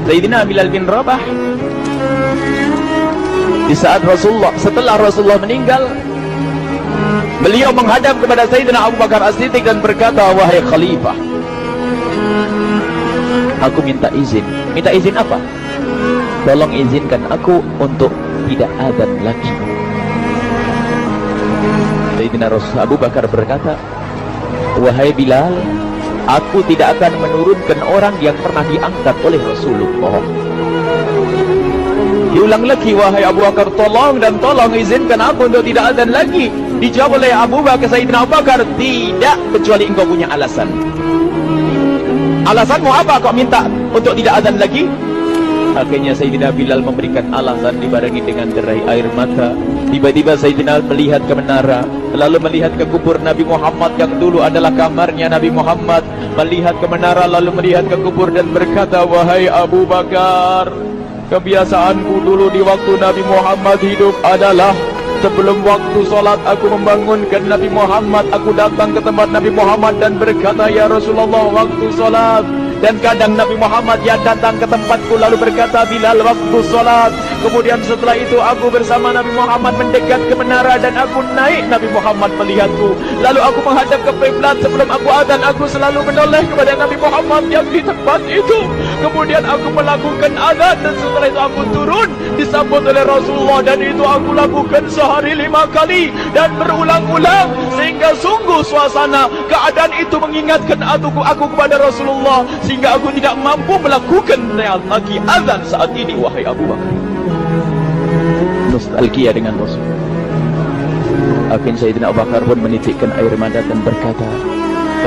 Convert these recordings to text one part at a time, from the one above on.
Sayyidina Bilal bin Rabah. Di saat setelah Rasulullah meninggal, beliau menghadap kepada Sayyidina Abu Bakar As-Siddiq dan berkata, wahai khalifah, aku minta izin. Minta izin apa? Tolong izinkan aku untuk tidak adzan lagi. Sayyidina Abu Bakar berkata, wahai Bilal, aku tidak akan menurunkan orang yang pernah diangkat oleh Rasulullah. Diulang lagi, wahai Abu Bakar, tolong dan tolong izinkan aku untuk tidak adzan lagi. Dijawab oleh Abu Bakar, Sayyidina Abu Bakar, tidak, kecuali engkau punya alasan. Alasanmu apa kau minta untuk tidak adzan lagi? Akhirnya Sayyidina Bilal memberikan alasan dibarengi dengan derai air mata. Tiba-tiba Sayyidina melihat ke menara, lalu melihat ke kubur Nabi Muhammad yang dulu adalah kamarnya Nabi Muhammad. Melihat ke menara, lalu melihat ke kubur dan berkata, wahai Abu Bakar, kebiasaanku dulu di waktu Nabi Muhammad hidup adalah sebelum waktu sholat aku membangunkan Nabi Muhammad. Aku datang ke tempat Nabi Muhammad dan berkata, ya Rasulullah, waktu sholat. Dan kadang Nabi Muhammad ya datang ke tempatku lalu berkata, Bilal, waktu sholat. Kemudian setelah itu aku bersama Nabi Muhammad mendekat ke menara dan aku naik. Nabi Muhammad melihatku, lalu aku menghadap ke kiblat. Sebelum aku adzan, aku selalu menoleh kepada Nabi Muhammad yang di tempat itu. Kemudian aku melakukan adzan dan setelah itu aku turun disambut oleh Rasulullah, dan itu aku lakukan sehari 5 kali dan berulang-ulang, sehingga sungguh suasana keadaan itu mengingatkan aku kepada Rasulullah, sehingga aku tidak mampu melakukan lagi azan saat ini. Wahai Abu Bakar, nostalgia dengan Rasul. Akhirnya Sayyidina Abu Bakar pun menitikkan air mata dan berkata,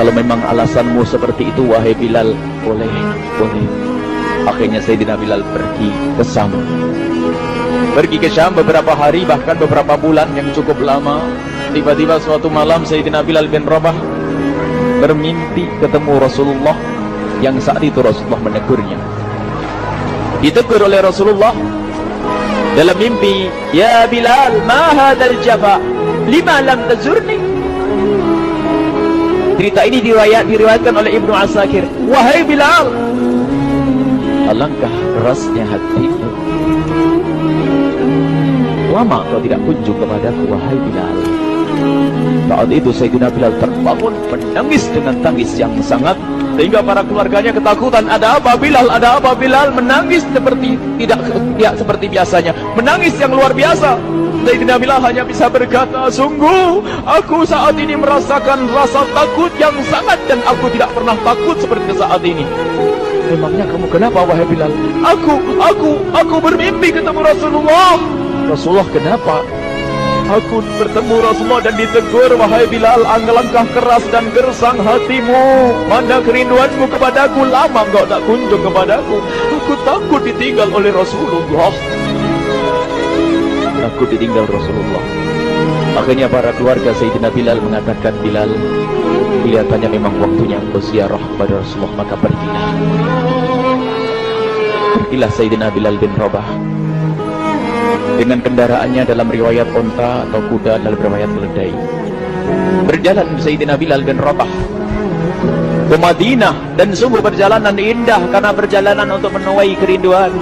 kalau memang alasanmu seperti itu wahai Bilal, boleh. Akhirnya Sayyidina Bilal pergi ke Syam beberapa hari, bahkan beberapa bulan yang cukup lama. Tiba-tiba suatu malam Sayyidina Bilal bin Rabah bermimpi ketemu Rasulullah, yang saat itu Rasulullah menegurnya. Ditegur oleh Rasulullah dalam mimpi, ya Bilal, ma hadzal jafa, lima lam tazurni. Cerita ini diriwayatkan oleh Ibnu Asakir. Wahai Bilal, alangkah kerasnya hatimu, lama kau tidak kunjung kepadaku wahai Bilal. Saat itu Sayyidina Bilal terbangun menangis dengan tangis yang sangat, sehingga para keluarganya ketakutan. Ada apa Bilal? Ada apa Bilal? Menangis seperti tidak seperti biasanya, menangis yang luar biasa. Sayyidina Bilal hanya bisa berkata, sungguh aku saat ini merasakan rasa takut yang sangat, dan aku tidak pernah takut seperti saat ini. Memangnya kamu kenapa wahai Bilal? Aku bermimpi ketemu Rasulullah. Rasulullah, kenapa? Aku bertemu Rasulullah dan ditegur, wahai Bilal, alangkah keras dan gersang hatimu, mana kerinduanmu kepadaku, lama engkau tak kunjung kepadaku. Aku takut ditinggal oleh Rasulullah. Aku ditinggal Rasulullah. Akhirnya para keluarga Sayyidina Bilal mengatakan, Bilal, kelihatannya memang waktunya engkau ziarah kepada Rasulullah, maka pergilah. Pergilah Sayyidina Bilal bin Rabah dengan kendaraannya, dalam riwayat onta atau kuda, dalam riwayat keledai. Berjalan Sayyidina Bilal bin Rabah ke Madinah, dan sungguh perjalanan indah karena perjalanan untuk menuai kerinduan,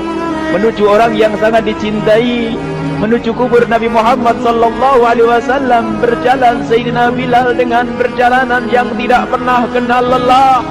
menuju orang yang sangat dicintai, menuju kubur Nabi Muhammad sallallahu alaihi wasallam. Berjalan Sayyidina Bilal dengan perjalanan yang tidak pernah kenal lelah,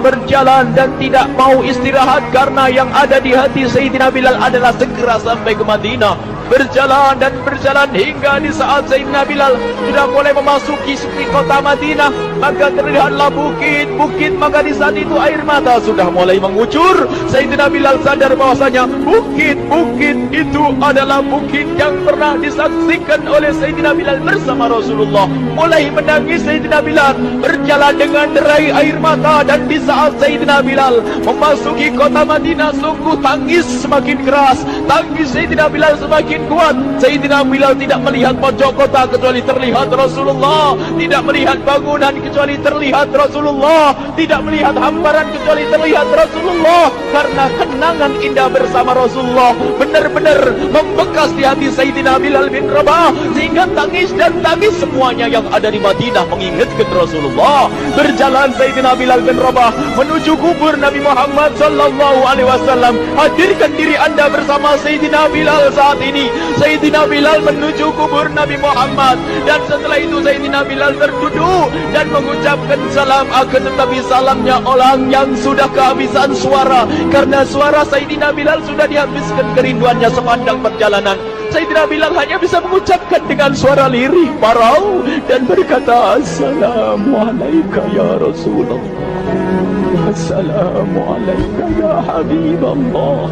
berjalan dan tidak mau istirahat, karena yang ada di hati Sayyidina Bilal adalah segera sampai ke Madinah. Berjalan dan berjalan hingga di saat Sayyidina Bilal sudah mulai memasuki kota Madinah, maka terlihatlah bukit-bukit. Maka di saat itu air mata sudah mulai mengucur. Sayyidina Bilal sadar bahwasanya bukit-bukit itu adalah bukit yang pernah disaksikan oleh Sayyidina Bilal bersama Rasulullah. Mulai menangis Sayyidina Bilal, berjalan dengan derai air mata. Dan di saat Sayyidina Bilal memasuki kota Madinah, sungguh tangis semakin keras, tangis Sayyidina Bilal semakin semakin kuat. Sayyidina Bilal tidak melihat pojok kota kecuali terlihat Rasulullah, tidak melihat bangunan kecuali terlihat Rasulullah, tidak melihat hamparan kecuali terlihat Rasulullah. Karena kenangan indah bersama Rasulullah benar-benar membekas di hati Sayyidina Bilal bin Rabah, sehingga tangis dan tangis semuanya yang ada di Madinah mengingatkan Rasulullah. Berjalan Sayyidina Bilal bin Rabah menuju kubur Nabi Muhammad sallallahu alaihi wasallam. Hadirkan diri anda bersama Sayyidina Bilal saat ini. Sayyidina Bilal menuju kubur Nabi Muhammad, dan setelah itu Sayyidina Bilal terduduk dan mengucapkan salam. Akan tetapi salamnya orang yang sudah kehabisan suara, karena suara Sayyidina Bilal sudah dihabiskan kerinduannya sepanjang perjalanan. Sayyidina Bilal hanya bisa mengucapkan dengan suara lirih parau dan berkata, Assalamualaikum ya Rasulullah, Assalamualaikum ya Habiballah,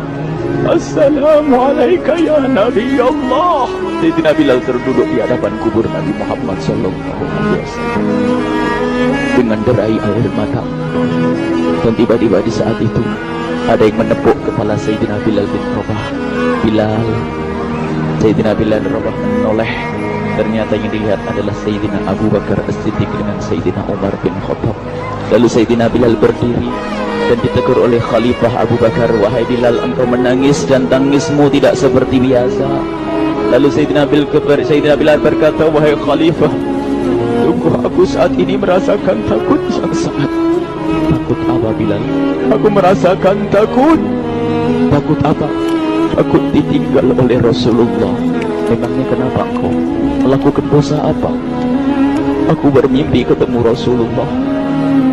Assalamualaikum ya Nabi Allah. Sayyidina Bilal terduduk di hadapan kubur Nabi Muhammad sallallahu alaihi wasallam dengan derai air mata. Dan tiba-tiba di saat itu ada yang menepuk kepala Sayyidina Bilal bin Rabah. Bilal. Sayyidina Bilal bin Rabah menoleh. Ternyata yang dilihat adalah Sayyidina Abu Bakar As-Siddiq dengan Sayyidina Umar bin Khattab. Lalu Sayyidina Bilal berdiri dan ditegur oleh Khalifah Abu Bakar, wahai Bilal, engkau menangis dan tangismu tidak seperti biasa. Lalu Sayyidina Bilal berkata, wahai Khalifah, sungguh aku saat ini merasakan takut yang sangat. Takut apa Bilal? Aku merasakan takut. Takut apa? Takut ditinggal oleh Rasulullah. Memangnya kenapa engkau melakukan dosa apa? Aku bermimpi ketemu Rasulullah.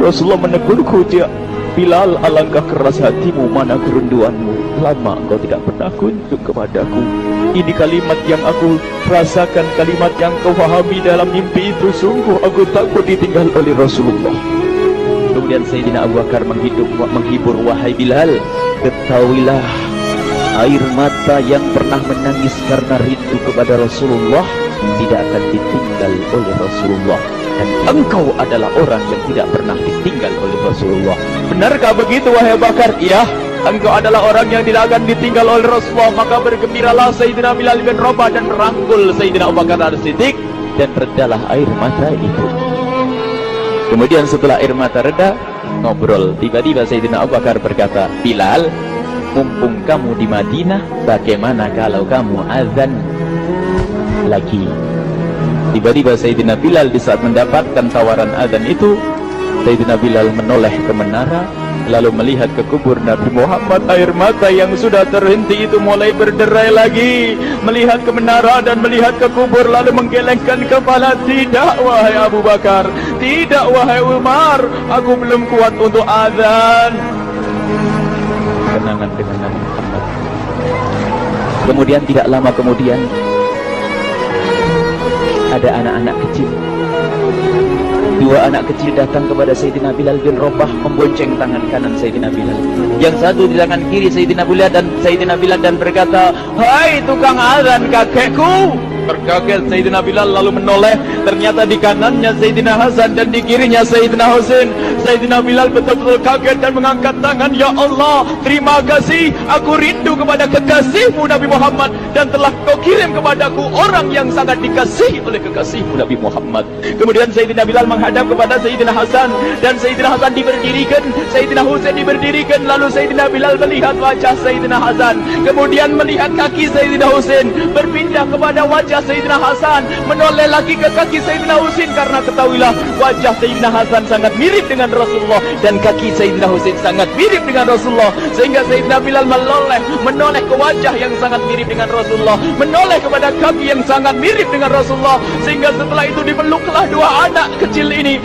Rasulullah menegurku, dia Bilal, alangkah keras hatimu, mana kerinduanmu. Lama engkau tidak pernah kunjung kepadaku. Ini kalimat yang aku rasakan, kalimat yang kau fahami dalam mimpi itu. Sungguh aku takut ditinggal oleh Rasulullah. Kemudian Sayyidina Abu Bakar menghibur, wahai Bilal, ketahuilah, air mata yang pernah menangis karena rindu kepada Rasulullah tidak akan ditinggal oleh Rasulullah. Dan engkau adalah orang yang tidak pernah ditinggal oleh Rasulullah. Benarkah begitu wahai Bakar? Iya, engkau adalah orang yang tidak akan ditinggal oleh Rasulullah. Maka bergembiralah Sayyidina Bilal bin Rabah dan merangkul Sayyidina Abu Bakar As-Siddiq, dan redalah air mata itu. Kemudian setelah air mata reda, ngobrol. Tiba-tiba Sayyidina Abu Bakar berkata, Bilal, mumpung kamu di Madinah, bagaimana kalau kamu azan lagi? Tiba-tiba Sayyidina Bilal di saat mendapatkan tawaran azan itu, Sayyidina Bilal menoleh ke menara, lalu melihat ke kubur Nabi Muhammad. Air mata yang sudah terhenti itu mulai berderai lagi. Melihat ke menara dan melihat ke kubur, lalu menggelengkan kepala. Tidak wahai Abu Bakar, tidak wahai Umar, aku belum kuat untuk azan. Kenangan dengan Nabi Muhammad. Kemudian tidak lama kemudian ada anak-anak kecil. Dua anak kecil datang kepada Sayyidina Bilal bin Rabah, membonceng tangan kanan Sayyidina Bilal. Yang satu di tangan kiri Sayyidina Bilal dan berkata, hai tukang azan kakekku. Terkaget Sayyidina Bilal lalu menoleh. Ternyata di kanannya Sayyidina Hasan dan di kirinya Sayyidina Husain. Sayyidina Bilal betul-betul kaget dan mengangkat tangan. Ya Allah, terima kasih, aku rindu kepada kekasihmu Nabi Muhammad, dan telah kau kirim kepadaku orang yang sangat dikasihi oleh kekasihmu Nabi Muhammad. Kemudian Sayyidina Bilal menghadap kepada Sayyidina Hasan, dan Sayyidina Hasan diberdirikan, Sayyidina Husain diberdirikan. Lalu Sayyidina Bilal melihat wajah Sayyidina Hasan, kemudian melihat kaki Sayyidina Husain, berpindah kepada wajah Sayyidina Hasan, menoleh lagi ke kaki Sayyidina Husain. Karena ketahuilah, wajah Sayyidina Hasan sangat mirip dengan Rasulullah dan kaki Sayyidina Husain sangat mirip dengan Rasulullah, sehingga Sayyidina Bilal menoleh ke wajah yang sangat mirip dengan Rasulullah, menoleh kepada kaki yang sangat mirip dengan Rasulullah. Sehingga setelah itu dipeluklah dua anak kecil ini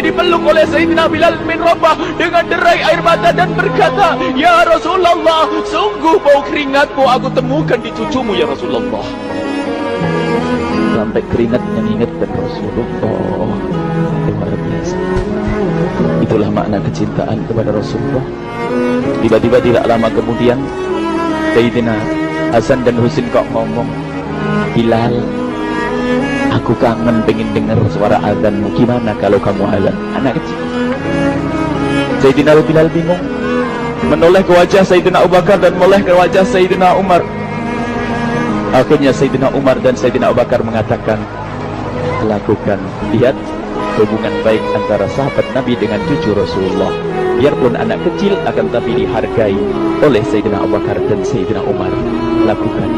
dipeluk oleh Sayyidina Bilal bin Rabah dengan derai air mata dan berkata, ya Rasulullah, sungguh bau keringatmu aku temukan di cucumu ya Rasulullah. Sampai keringat mengingatkan Rasulullah. Luar biasa. Itulah makna kecintaan kepada Rasulullah. Tiba-tiba tidak lama kemudian Sayyidina Hasan dan Husain kok ngomong, Bilal, aku kangen pengen dengar suara azanmu. Gimana kalau kamu azan? Anak kecil. Sayyidina Bilal bingung, menoleh ke wajah Sayyidina Abu Bakar dan menoleh ke wajah Sayyidina Umar. Akhirnya Sayyidina Umar dan Sayyidina Abu Bakar mengatakan, lakukan. Lihat hubungan baik antara sahabat Nabi dengan cucu Rasulullah. Biarpun anak kecil, akan tapi dihargai oleh Sayyidina Abu Bakar dan Sayyidina Umar. Lakukan.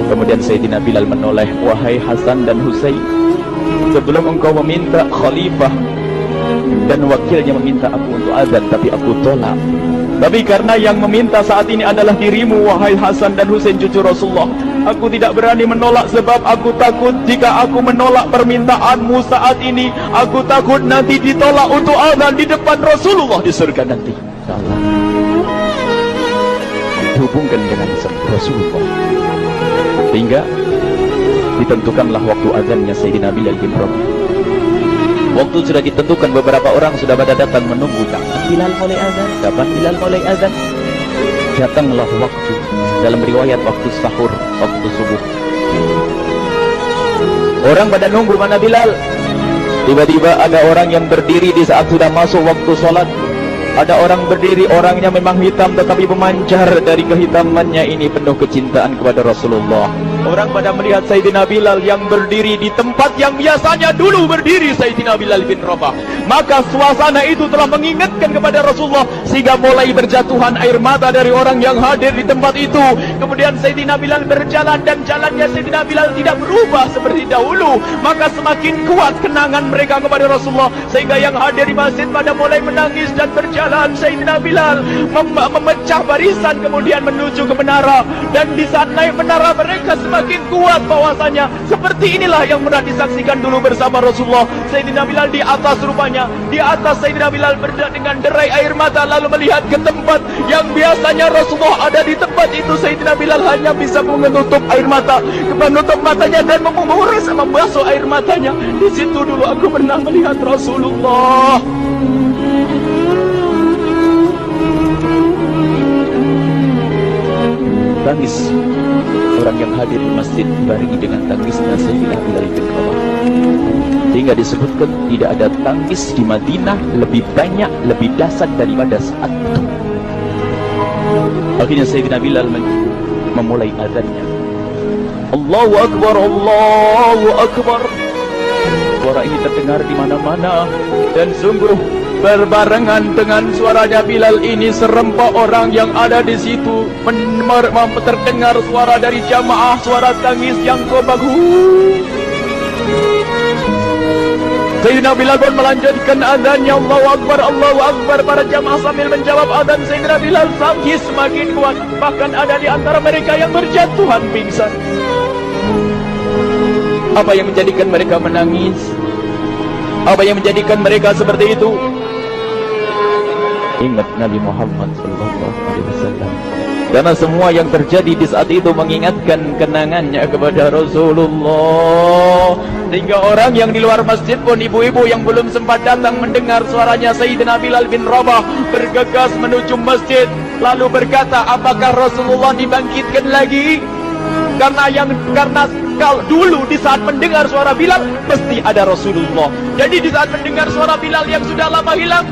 Kemudian Sayyidina Bilal menoleh, wahai Hasan dan Husain, sebelum engkau meminta khalifah dan wakilnya meminta aku untuk azan, tapi aku tolak. Tapi karena yang meminta saat ini adalah dirimu, wahai Hasan dan Husain cucu Rasulullah, aku tidak berani menolak, sebab aku takut jika aku menolak permintaanmu saat ini, aku takut nanti ditolak untuk azan di depan Rasulullah di surga nanti. Salah. Hubungkan dengan Rasulullah. Sehingga ditentukanlah waktu azannya Sayyidina Bilal bin Rabah. Waktu sudah ditentukan, beberapa orang sudah pada datang menunggu. Kapan Bilal mulai azan? Kapan Bilal mulai azan? Datanglah waktu. Dalam riwayat waktu sahur, waktu subuh. Orang pada nunggu mana Bilal. Tiba-tiba ada orang yang berdiri di saat sudah masuk waktu sholat. Ada orang berdiri, orangnya memang hitam tetapi memancar dari kehitamannya ini penuh kecintaan kepada Rasulullah. Orang pada melihat Sayyidina Bilal yang berdiri di tempat yang biasanya dulu berdiri Sayyidina Bilal bin Rabah. Maka suasana itu telah mengingatkan kepada Rasulullah, sehingga mulai berjatuhan air mata dari orang yang hadir di tempat itu. Kemudian Sayyidina Bilal berjalan, dan jalannya Sayyidina Bilal tidak berubah seperti dahulu. Maka semakin kuat kenangan mereka kepada Rasulullah, sehingga yang hadir di masjid pada mulai menangis dan berjalan. Sayyidina Bilal memecah barisan kemudian menuju ke menara, dan di saat naik menara mereka semakin kuat bahwasanya seperti inilah yang pernah disaksikan dulu bersama Rasulullah. Sayyidina Bilal di atas, rupanya di atas Sayyidina Bilal dengan derai air mata, lalu melihat ke tempat yang biasanya Rasulullah ada di tempat itu. Sayyidina Bilal hanya bisa menutup air mata, menutup matanya dan membasuh air matanya. Di situ dulu aku pernah melihat Rasulullah. Tangis orang yang hadir di masjid dibarengi dengan tangisnya Sayyidina Bilal bin Rabah. Sehingga disebutkan tidak ada tangis di Madinah lebih banyak, lebih dahsyat daripada saat itu. Akhirnya Sayyidina Bilal memulai azannya. Allahu Akbar, Allahu Akbar. Suara ini terdengar di mana-mana, dan sungguh berbarengan dengan suaranya Bilal ini serempak orang yang ada di situ terdengar suara dari jamaah, suara tangis yang bagus. Sayyidina Bilal pun melanjutkan azannya, Allahu Akbar, Allahu Akbar. Para jamaah sambil menjawab azan Sayyidina Bilal tangis semakin kuat. Bahkan ada di antara mereka yang berjatuhan pingsan. Apa yang menjadikan mereka menangis? Apa yang menjadikan mereka seperti itu? Ingat Nabi Muhammad SAW. Karena semua yang terjadi di saat itu mengingatkan kenangannya kepada Rasulullah. Sehingga orang yang di luar masjid pun, ibu-ibu yang belum sempat datang mendengar suaranya Sayyidina Bilal bin Rabah, bergegas menuju masjid, lalu berkata, apakah Rasulullah dibangkitkan lagi? Karena kalau dulu di saat mendengar suara Bilal pasti ada Rasulullah. Jadi di saat mendengar suara Bilal yang sudah lama hilang,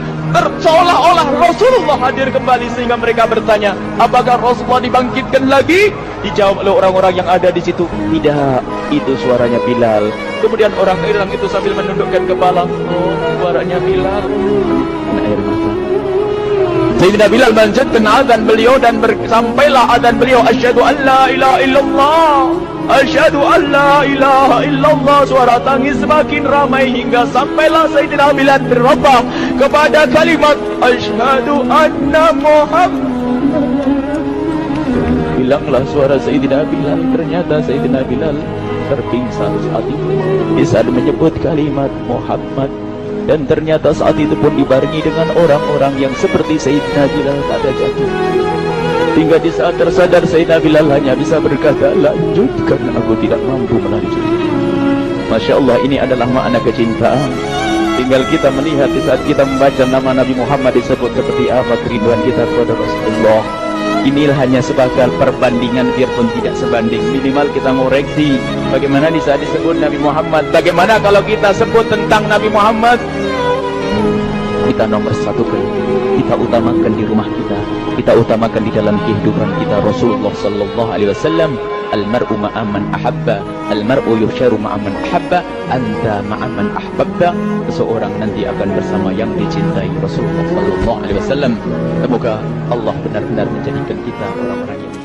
seolah-olah Rasulullah hadir kembali, sehingga mereka bertanya, apakah Rasulullah dibangkitkan lagi? Dijawab oleh orang-orang yang ada di situ, tidak, itu suaranya Bilal. Kemudian orang itu sambil menundukkan kepala, oh, suaranya Bilal. Air mata. Sayyidina Bilal melanjutkan azan beliau, dan sampailah azan beliau, asyhadu an la ilaha illallah, asyhadu an la ilaha illallah. Suara tangis semakin ramai hingga sampailah Sayyidina Bilal bin Rabah kepada kalimat asyhadu anna Muhammad. Hilanglah suara Sayyidina Bilal. Ternyata Sayyidina Bilal terpingsan saat itu di saat menyebut kalimat Muhammad. Dan ternyata saat itu pun dibarengi dengan orang-orang yang seperti Sayyidina Bilal pada jatuh. Hingga di saat tersadar Sayyidina Bilal hanya bisa berkata, lanjutkan, aku tidak mampu melanjutkan. Masya Allah, ini adalah makna kecintaan. Tinggal kita melihat di saat kita membaca nama Nabi Muhammad disebut seperti apa kerinduan kita kepada Rasulullah. Inilah hanya sebagai perbandingan, biarpun tidak sebanding. Minimal kita ngoreksi bagaimana di saat disebut Nabi Muhammad. Bagaimana kalau kita sebut tentang Nabi Muhammad? kita nomor satukan, kita utamakan di rumah kita utamakan di dalam kehidupan kita. Rasulullah sallallahu alaihi wasallam, almar'u ma'aman ahabba, almar'u yusharu ma'aman ahabba, anta ma'aman ahbabta. Seseorang nanti akan bersama yang dicintai Rasulullah sallallahu alaihi wasallam. Semoga Allah benar-benar menjadikan kita orang-orang yang